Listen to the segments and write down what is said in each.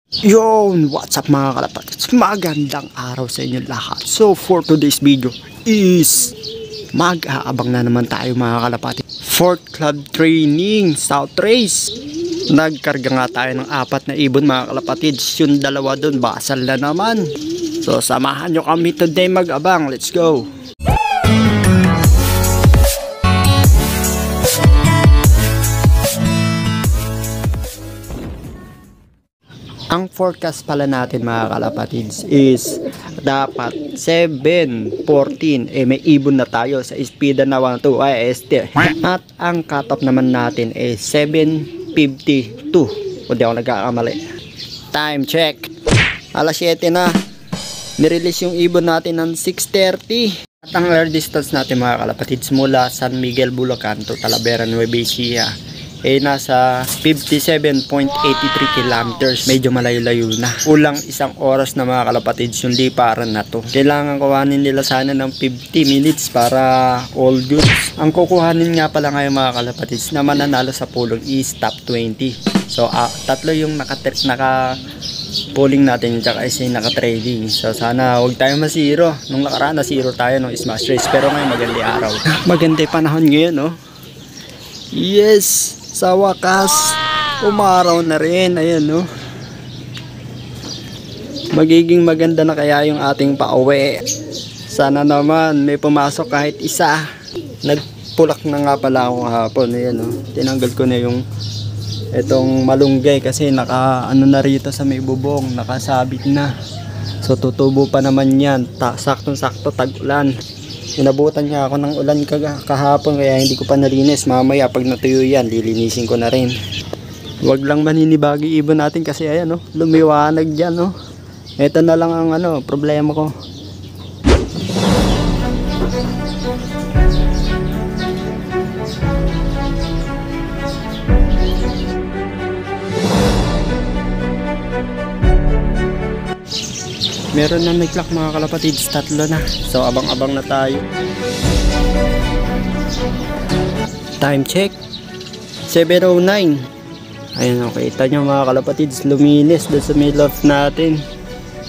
Yun, what's up mga kalapatids? Magandang araw sa inyo lahat. So for today's video is mag-aabang na naman tayo mga kalapatids. Fourth club training, South Race. Nagkarga nga tayo ng 4 na ibon mga kalapatids. Yung dalawa dun, basal na naman. So samahan nyo kami today mag-abang. Let's go! Ang forecast pala natin mga kalapatids is dapat 7:14 may ibon na tayo sa speed na 1-2 IST. At ang cutoff naman natin is 7:52 kung di ako nagkakamali. Time check, alas 7 na. Nirelease yung ibon natin ng 6:30. At ang air distance natin mga kalapatids mula San Miguel, Bulacan to Talavera, Nueva Ecija nasa 57.83 kilometers. Medyo malayo-layo na. Kulang isang oras na mga kalapatids yung liparan na to. Kailangan kuhanin nila sana ng 50 minutes para all goods. Ang kukuhanin nga pala ngayon mga kalapatids na mananalo sa pulong is top 20. So tatlo yung naka-pulling natin, tsaka isa yung naka-trading. So sana huwag tayo masiro. Nung nakaraan nasiro tayo ng smash race, pero ngayon maganda araw. Maganda yung panahon ngayon, no? Yes! Sa wakas, umaraw na rin. Ayan, no? Magiging maganda na kaya yung ating pauwi. Sana naman may pumasok kahit isa. Nagpulak na nga pala ako kahapon. Ayan, no? Tinanggal ko na yung itong malunggay kasi ano na rito sa may bubong, nakasabit na. So tutubo pa naman yan. Saktong-sakto tag-ulan. Inabutan niya ako ng ulan kahapon kaya hindi ko pa nalinis. Mamaya pag natuyo yan, lilinisin ko na rin. Huwag lang maninibagi ibon natin kasi ayan, no? Lumiwanag dyan, no? Ito na lang ang problema ko. Meron na may clock mga kalapatids, 3 na. So abang-abang na tayo. Time check 7:09. Ayun, okay, kita nyo mga kalapatids, luminis doon sa middle of natin.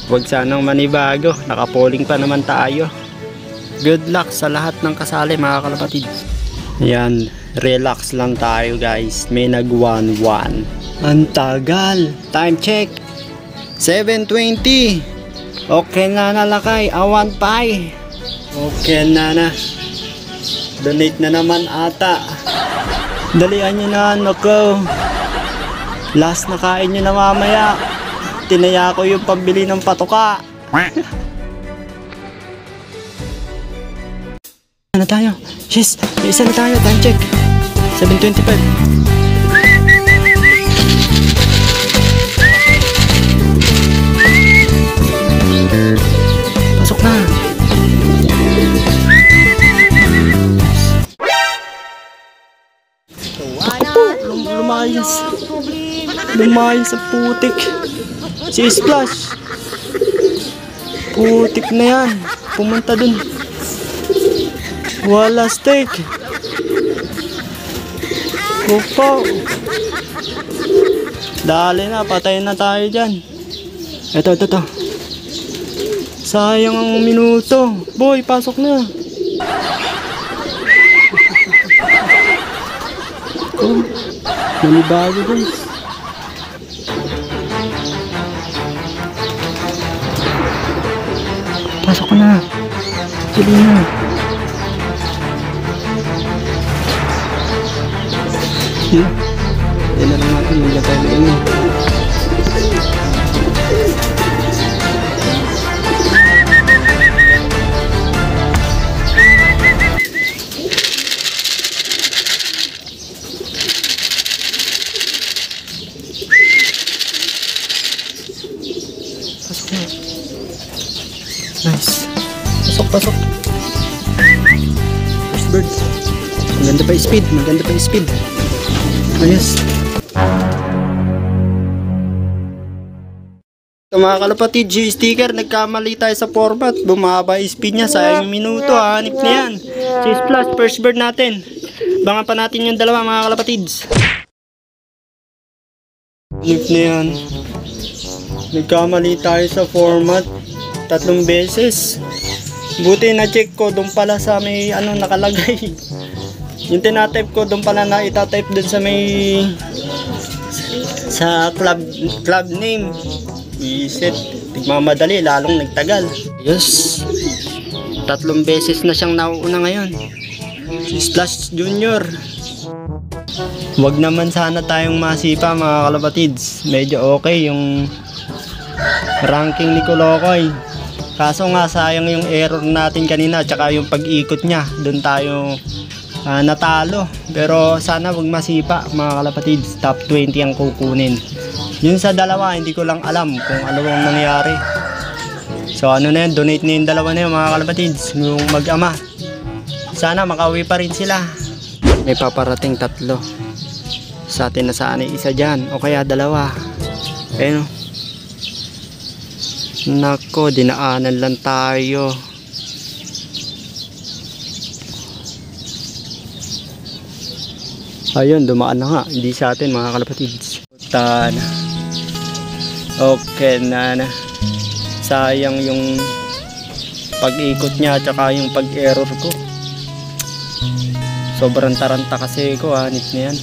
Huwag sanang manibago, nakapoling pa naman tayo. Good luck sa lahat ng kasali mga kalapatids. Yan, relax lang tayo guys. May nag 1-1. Ang tagal. Time check 7:20. Okay na nalakay, awan pay. Okay na. Donate na naman ata. Dalian nyo na ko. Last na kain nyo na mamaya. Tinaya ko yung pambili ng patuka. Ano tayo? Yes, isa na tayo. Time check 7:25. Pasok na. Lumayas sa putik. Si Splash. Putik na yan. Pumunta dun. Wala steak. Kupo. Dali na, patayin na tayo dyan. Ito. Sayang ang minuto. Boy, pasok na. Oh, nanibago guys. Pasok na. Sili na. Yan. Yan na lang natin. Hindi na tayo na ini. Nice. Pasok. First bird. Maganda pa yung speed. Ayos. So mga kalapatid, G sticker, nagkamali tayo sa format. Bumaba yung speed niya, sayang yung minuto. Hanip na yan. 6 plus, first bird natin. Bangan pa natin yung dalawa mga kalapatids. Hanip na yan. nagkamali tayo sa format 3 beses. Buti na check ko doon pala sa may ano nakalagay. Yung tinatype ko doon pala na itatype doon sa may sa club name. Isit, tigmamadali lalong nagtagal. Yes. 3 beses na siyang nauuna ngayon. Si Splash Junior. Wag naman sana tayong masipa mga kalapatids. Medyo okay yung ranking ni Kolokoy. Kaso nga sayang yung error natin kanina tsaka yung pag-ikot niya. Doon tayo natalo. Pero sana wag masipa mga kalapatids. Top 20 ang kukunin. Yun sa dalawa hindi ko lang alam kung ano bang nangyari. So ano na yun, donate na yung dalawa na yun mga kalapatids. Yung mag-ama. Sana makauwi pa rin sila. May paparating 3. Sa atin na sana isa dyan o kaya 2. Ayun o. Nako, dinaanan lang tayo. Ayun, dumaan na nga. Hindi sa atin mga kalapatids. Tana. Okay na. Sayang yung pag-ikot niya at saka yung pag-error ko. Sobrang taranta kasi ko, hanip na yan.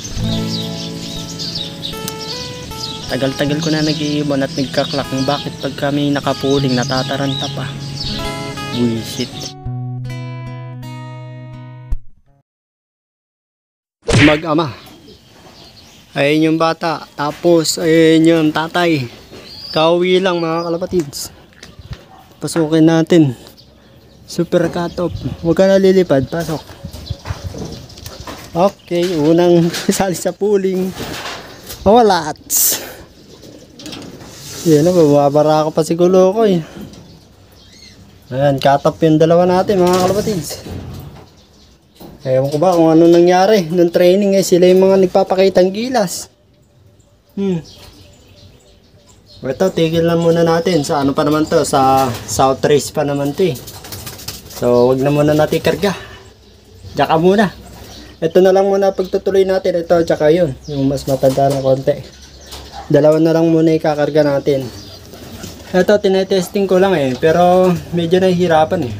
Tagal-tagal ko na nag-iibon at nagkaklak. Bakit pag kami nakapuling natataranta pa? Buisit. Mag-ama. Ayun yung bata. Tapos ayun yung tatay. Kauwi lang mga kalapatids. Pasukin natin. Super cut-off. Huwag ka na lilipad. Pasok. Okay. Unang sali sa pooling. Mawalats. Yan na. Babara ako pa si Kolokoy. Ayan. Cut-off yung dalawa natin mga kalapatids. Ewan ko ba kung ano nangyari. Nung training sila yung mga nagpapakitang gilas. Ito, tigil lang muna natin. Sa ano pa naman to? Sa south race pa naman to eh. So, wag na muna natin karga. Tsaka muna. Ito na lang muna pagtutuloy natin. Ito, tsaka yun. Yung mas matanda ng konti. 2 na lang muna ikakarga natin. Ito, tinetesting ko lang eh. Pero, medyo nahihirapan eh.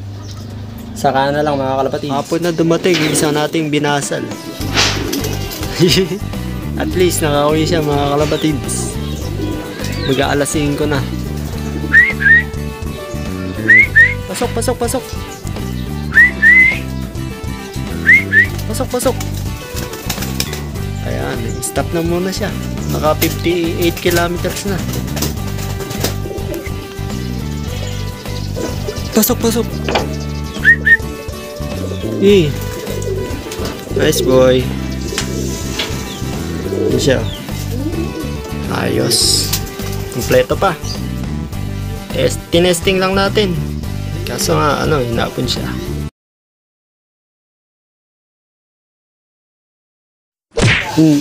Saka na lang mga kalapatids. Hapon na dumating. Isa nating binasal. At least, nakauwi siya mga kalapatids. Mag-aalas 5 na. Pasok, pasok, pasok. Pasok, pasok. Ayan, stop na muna siya. Naka 58 kilometers na. Pasok, pasok. Nice boy. Yan siya. Ayos. Kompleto pa. Tinesting lang natin. Kaso nga hinapon siya.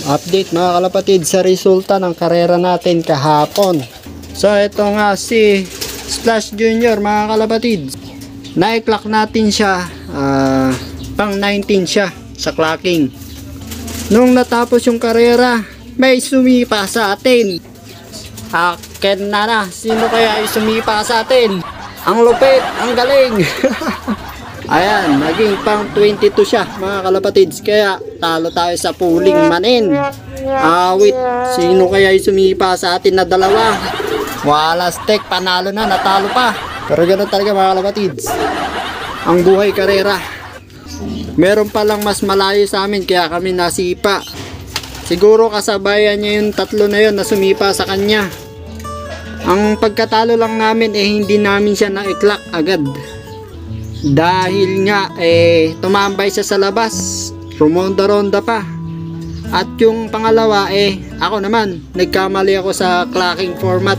Update mga kalapatid sa resulta ng karera natin kahapon. So ito nga si Splash Junior mga kalapatid. Na-clock natin siya pang 19 siya sa clocking. Nung natapos yung karera, may sumipa sa atin. Akin na. Sino kaya ay sumipa sa atin? Ang lupit, ang galing. Ayan, naging pang 22 siya mga kalapatids. Kaya talo tayo sa pooling manin. Awit, sino kaya ay sumipa sa atin na 2? Wala stek, panalo na, natalo pa. Pero ganoon talaga mga kalapatids. Ang buhay karera. Meron palang mas malayo sa amin kaya kami nasipa. Siguro kasabayan niya yung 3 na yun na sumipa sa kanya. Ang pagkatalo lang namin hindi namin siya na-clock agad. Dahil nga tumambay siya sa labas. Rumonda-ronda pa. At yung pangalawa ako naman. Nagkamali ako sa clocking format.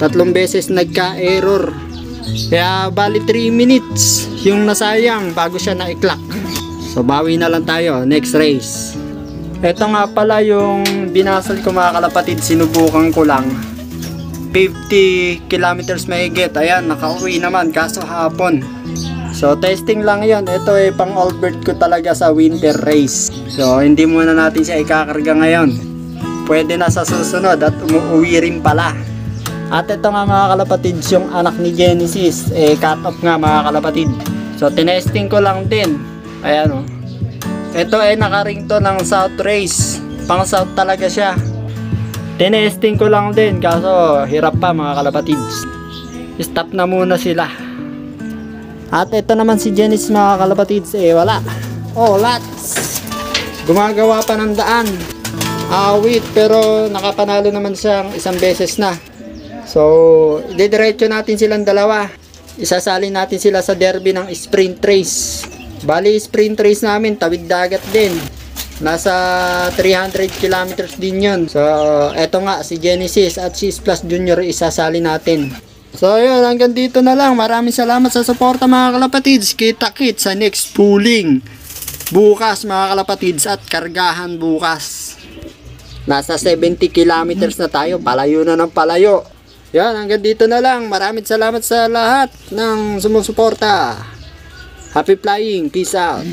3 beses nagka-error. Kaya bali 3 minutes yung nasayang bago siya na-clock. So bawi na lang tayo next race. Ito nga pala yung binasal ko mga kalapatid, sinubukan ko lang 50 kilometers mahigit. Ayan, nakauwi naman kaso hapon. So testing lang yon. Ito pang Albert ko talaga sa winter race. So hindi muna natin siya ikakarga ngayon. Pwede na sa susunod at umuwi rin pala. At ito nga mga kalapatids, yung anak ni Genesis, cut off nga mga kalapatid. So tinesting ko lang din. Ayan o. Ito nakaring to ng South Race. Pang South talaga siya. Tinesting ko lang din, kaso hirap pa mga kalapatids. Stop na muna sila. At ito naman si Genesis mga kalapatids, wala. Oh, lots. Gumagawa pa ng daan. Awit, pero nakapanalo naman siyang isang beses na. So, didiretso natin silang dalawa. Isasali natin sila sa derby ng sprint race. Bali, sprint race namin, tawid dagat din. Nasa 300 kilometers din yun. So, eto nga, si Genesis at si Plus Junior isasali natin. So, yun, hanggang dito na lang. Maraming salamat sa suporta mga kalapatids. Kita-kit sa next pooling. Bukas mga kalapatids at kargahan bukas. Nasa 70 kilometers na tayo. Palayo na ng palayo. Yan, hanggang dito na lang. Maraming salamat sa lahat ng sumusuporta. Happy flying. Peace out.